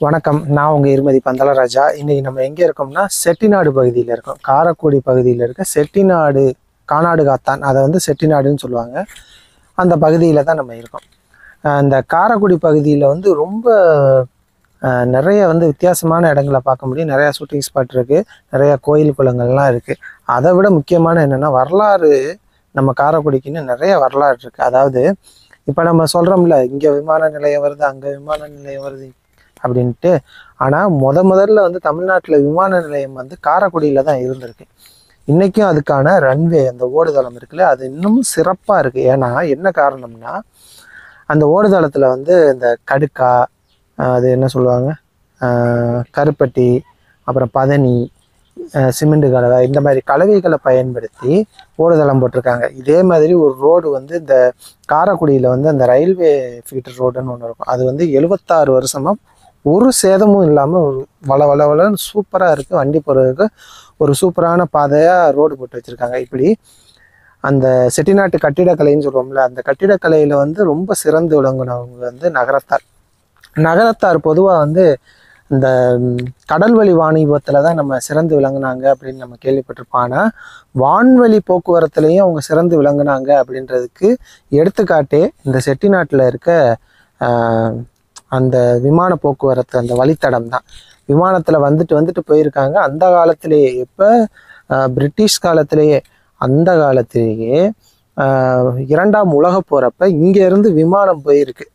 வணக்கம். நான் உங்கள் இருமதி பந்தலராஜா. இன்றைக்கி நம்ம எங்கே இருக்கோம்னா செட்டிநாடு பகுதியில் இருக்கோம். காரைக்குடி பகுதியில் இருக்க செட்டிநாடு கானாடு காத்தான், அதை வந்து செட்டிநாடுன்னு சொல்லுவாங்க. அந்த பகுதியில் தான் நம்ம இருக்கோம். இந்த காரைக்குடி பகுதியில் வந்து ரொம்ப நிறைய வந்து வித்தியாசமான இடங்களை பார்க்க முடியும். நிறையா ஷூட்டிங் ஸ்பாட் இருக்குது, நிறையா கோயில் குளங்கள்லாம் இருக்குது. அதை விட முக்கியமான என்னென்னா வரலாறு. நம்ம காரைக்குடிக்குன்னு நிறைய வரலாறு இருக்குது. அதாவது இப்போ நம்ம சொல்கிறோம்ல, இங்கே விமான நிலையம் வருது, அங்கே விமான நிலையம் வருது அப்படின்ட்டு. ஆனால் முதல்ல வந்து தமிழ்நாட்டில் விமான நிலையம் வந்து காரைக்குடியில் தான் இருந்திருக்கு. இன்றைக்கும் அதுக்கான ரன்வே, அந்த ஓடுதளம் இருக்குல்ல, அது இன்னமும் சிறப்பாக இருக்குது. ஏன்னா என்ன காரணம்னா, அந்த ஓடுதளத்தில் வந்து இந்த கடுக்கா, அது என்ன சொல்லுவாங்க, கருப்பட்டி, அப்புறம் பதனி, சிமெண்ட் கலவை, இந்த மாதிரி கலவைகளை பயன்படுத்தி ஓடுதளம் போட்டிருக்காங்க. இதே மாதிரி ஒரு ரோடு வந்து இந்த காரைக்குடியில் வந்து அந்த ரயில்வே ஃபீட்டர் ரோடுன்னு ஒன்று இருக்கும். அது வந்து 76 வருஷமாக ஒரு சேதமும் இல்லாமல் வளன்னு சூப்பராக இருக்குது. வண்டி போகிறதுக்கு ஒரு சூப்பரான பாதையாக ரோடு போட்டு வச்சுருக்காங்க. இப்படி அந்த செட்டிநாட்டு கட்டிடக்கலைன்னு சொல்லுவோம்ல, அந்த கட்டிடக்கலையில் வந்து ரொம்ப சிறந்து விளங்குனவங்க வந்து நகரத்தார் பொதுவாக வந்து இந்த கடல்வழி வாணிபத்தில் தான் நம்ம சிறந்து விளங்குனாங்க அப்படின்னு நம்ம கேள்விப்பட்டிருப்போம். ஆனால் வான்வழி போக்குவரத்துலேயும் அவங்க சிறந்து விளங்குனாங்க அப்படின்றதுக்கு எடுத்துக்காட்டே இந்த செட்டிநாட்டில் இருக்க அந்த விமான போக்குவரத்து, அந்த வழித்தடம் தான். விமானத்தில் வந்துட்டு போயிருக்காங்க. அந்த காலத்திலேயே, இப்போ பிரிட்டிஷ் காலத்திலேயே, அந்த காலத்திலேயே 2ஆம் உலக போகிறப்ப இங்கேருந்து விமானம் போயிருக்கு.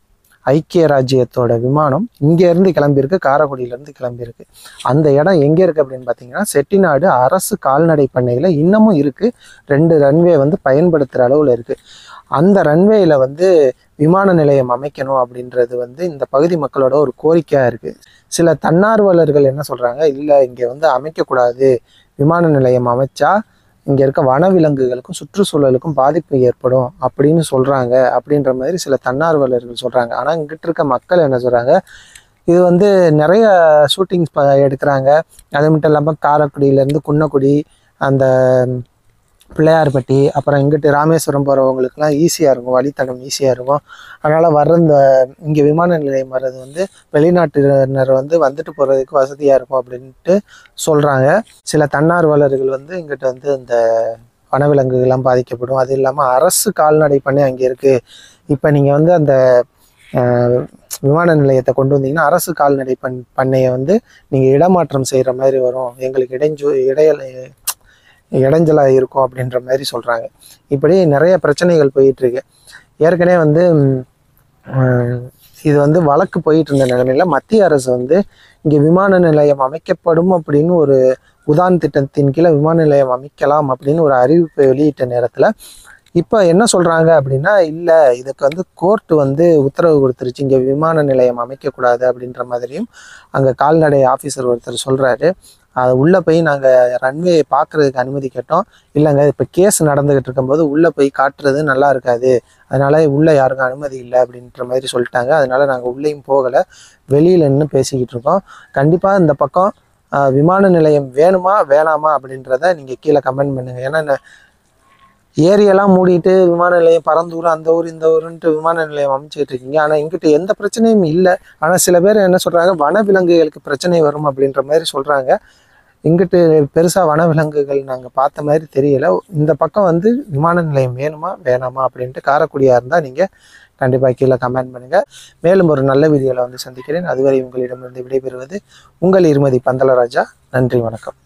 ஐக்கிய ராஜ்யத்தோட விமானம் இங்கேருந்து கிளம்பியிருக்கு, காரைக்குடியிலேருந்து கிளம்பியிருக்கு. அந்த இடம் எங்கே இருக்குது அப்படின்னு பார்த்தீங்கன்னா, செட்டிநாடு அரசு கால்நடை பண்ணையில் இன்னமும் இருக்குது. 2 ரன்வே வந்து பயன்படுத்துகிற அளவில் இருக்குது. அந்த ரன்வேயில் வந்து விமான நிலையம் அமைக்கணும் அப்படின்றது வந்து இந்த பகுதி மக்களோட ஒரு கோரிக்கையாக இருக்குது. சில தன்னார்வலர்கள் என்ன சொல்கிறாங்க, இல்லை இங்கே வந்து அமைக்கக்கூடாது, விமான நிலையம் அமைச்சா இங்கே இருக்க வனவிலங்குகளுக்கும் சுற்றுச்சூழலுக்கும் பாதிப்பு ஏற்படும் அப்படின்னு சொல்கிறாங்க. அப்படின்ற மாதிரி சில தன்னார்வலர்கள் சொல்கிறாங்க. ஆனால் இங்கிட்ட இருக்க மக்கள் என்ன சொல்கிறாங்க, இது வந்து நிறைய ஷூட்டிங்ஸ் எடுக்கிறாங்க. அது மட்டும் இல்லாமல் காரைக்குடியிலேருந்து குன்னக்குடி, அந்த பிள்ளையார்பட்டி, அப்புறம் இங்கிட்டு ராமேஸ்வரம் போகிறவங்களுக்குலாம் ஈஸியாக இருக்கும், வழித்தடம் ஈஸியாக இருக்கும். அதனால் இங்கே விமான நிலையம் வர்றது வந்து வெளிநாட்டினர் வந்துட்டு போகிறதுக்கு வசதியாக இருக்கும் அப்படின்ட்டு சொல்கிறாங்க. சில தன்னார்வலர்கள் வந்து இங்கிட்ட வந்து இந்த வனவிலங்குகள்லாம் பாதிக்கப்படும். அது இல்லாமல் அரசு கால்நடை பண்ணை அங்கே இருக்குது. இப்போ நீங்கள் வந்து அந்த விமான நிலையத்தை கொண்டு வந்தீங்கன்னா அரசு கால்நடை பண்ணையை வந்து நீங்கள் இடமாற்றம் செய்கிற மாதிரி வரும், எங்களுக்கு இடைஞ்சலாக இருக்கும் அப்படின்ற மாதிரி சொல்கிறாங்க. இப்படி நிறைய பிரச்சனைகள் போயிட்டுருக்கு. ஏற்கனவே வந்து இது வந்து வழக்கு போயிட்டு இருந்த நிலைமையில் மத்திய அரசு வந்து இங்கே விமான நிலையம் அமைக்கப்படும் அப்படின்னு ஒரு உதான் திட்டத்தின் கீழே விமான நிலையம் அமைக்கலாம் அப்படின்னு ஒரு அறிவிப்பை வெளியிட்ட நேரத்தில் இப்போ என்ன சொல்கிறாங்க அப்படின்னா, இல்லை, இதுக்கு வந்து கோர்ட்டு வந்து உத்தரவு கொடுத்துருச்சு, இங்கே விமான நிலையம் அமைக்கக்கூடாது அப்படின்ற மாதிரியும் அங்கே கால்நடை ஆஃபீஸர் ஒருத்தர் சொல்கிறாரு. அதை உள்ளே போய் நாங்கள் ரன்வே பார்க்குறதுக்கு அனுமதி கேட்டோம். இல்லைங்க, இப்போ கேஸ் நடந்துக்கிட்டு இருக்கும்போது உள்ளே போய் காட்டுறது நல்லா இருக்காது, அதனால் உள்ளே யாருக்கும் அனுமதி இல்லை அப்படின்ற மாதிரி சொல்லிட்டாங்க. அதனால் நாங்கள் உள்ளேயும் போகலை, வெளியில் நின்று பேசிக்கிட்டு இருக்கோம். கண்டிப்பாக இந்த பக்கம் விமான நிலையம் வேணுமா வேணாமா அப்படின்றத நீங்கள் கீழே கமெண்ட் பண்ணுங்கள். ஏன்னா ஏரியெல்லாம் மூடிட்டு விமான நிலையம் பரந்தூர், அந்த ஊர் இந்த ஊருன்ட்டு விமான நிலையம் அமைச்சிக்கிட்டு இருக்கீங்க. ஆனால் இங்கிட்ட எந்த பிரச்சனையும் இல்லை. ஆனால் சில பேர் என்ன சொல்கிறாங்க, வனவிலங்குகளுக்கு பிரச்சனை வரும் அப்படின்ற மாதிரி சொல்கிறாங்க. இங்கிட்டு பெருசாக வனவிலங்குகள் நாங்கள் பார்த்த மாதிரி தெரியலை. இந்த பக்கம் வந்து விமான நிலையம் வேணுமா வேணாமா அப்படின்ட்டு காரைக்குடியாக இருந்தால் நீங்கள் கண்டிப்பாக கீழே கமெண்ட் பண்ணுங்கள். மேலும் ஒரு நல்ல வீடியோவில் வந்து சந்திக்கிறேன். அதுவரை உங்களிடமிருந்து விடைபெறுவது உங்கள் இருமதி பந்தலராஜா. நன்றி, வணக்கம்.